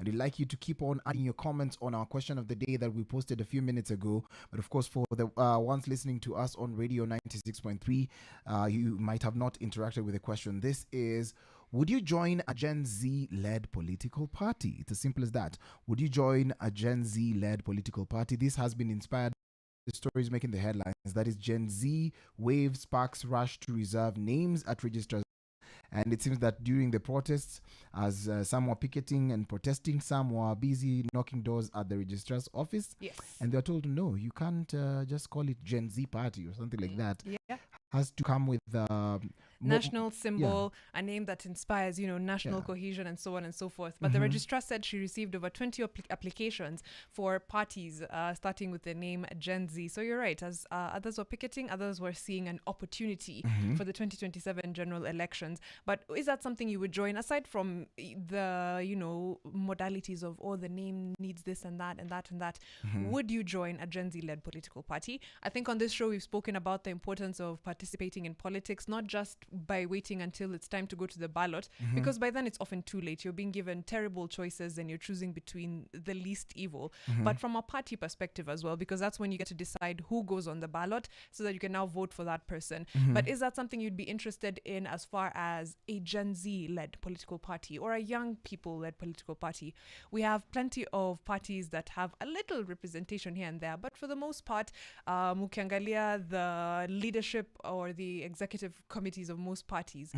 And we'd like you to keep on adding your comments on our question of the day that we posted a few minutes ago. But of course, for the ones listening to us on Radio 96.3, you might have not interacted with the question. This is, would you join a Gen Z-led political party? It's as simple as that. Would you join a Gen Z-led political party? This has been inspired. The story is making the headlines. That is, Gen Z waves sparks rush to reserve names at registrars. And it seems that during the protests, as some were picketing and protesting, some were busy knocking doors at the registrar's office. Yes. And they were told, no, you can't just call it Gen Z party or something like that. Yeah. Has to come with national symbol, a name that inspires, national cohesion and so on and so forth. But the registrar said she received over 20 applications for parties starting with the name Gen Z. So you're right, as others were picketing, others were seeing an opportunity for the 2027 general elections. But is that something you would join, aside from the, modalities of, the name needs this and that and that and that? Would you join a Gen Z-led political party? I think on this show we've spoken about the importance of participating in politics, not just by waiting until it's time to go to the ballot, because by then it's often too late. You're being given terrible choices and you're choosing between the least evil. But from a party perspective as well, because that's when you get to decide who goes on the ballot so that you can now vote for that person. But is that something you'd be interested in as far as a Gen Z-led political party or a young people-led political party? We have plenty of parties that have a little representation here and there, but for the most part, mukiangalia the leadership or the executive committees of most parties,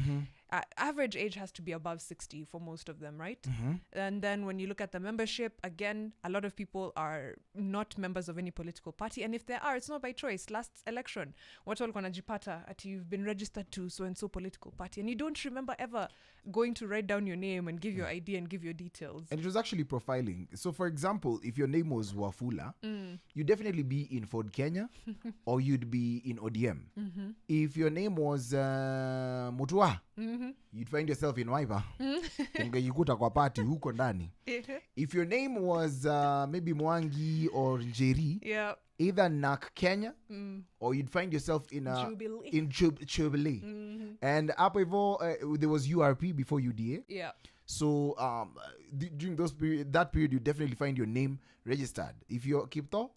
average age has to be above 60 for most of them, right? And then when you look at the membership, again, a lot of people are not members of any political party, and if they are, it's not by choice. Last election, what all wanajipata at you've been registered to so and so political party, and you don't remember ever going to write down your name and give your ID and give your details. And it was actually profiling. So for example, if your name was Wafula, you'd definitely be in Ford Kenya or you'd be in ODM. If your name was Mutua, you'd find yourself in Waiva. Ungejikuta kwa party huko ndani. If your name was maybe Mwangi or Njeri, either NAC Kenya or you'd find yourself in Jubilee. And up there was URP before UDA. So during that period, you definitely find your name registered. If you're Kipto,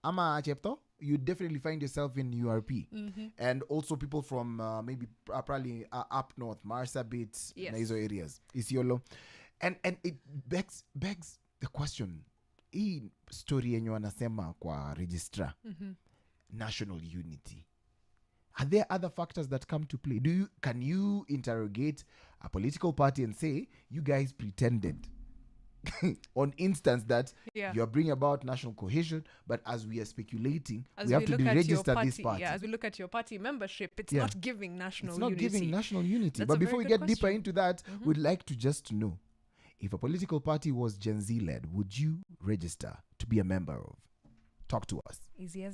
Ama Chepto, you definitely find yourself in URP. And also people from maybe probably up north, Marsabit, Naizo areas, Isiolo. And it begs the question, hii story yenye wanasema kwa registrar, national unity. Are there other factors that come to play? Can you interrogate a political party and say, you guys pretended on instance that you're bringing about national cohesion, but as we are speculating, we have to re-register this party. As we look at your party membership, it's not giving national unity. It's not giving national unity. But before we get deeper into that, we'd like to just know, if a political party was Gen Z-led, would you register to be a member of? Talk to us. Easy as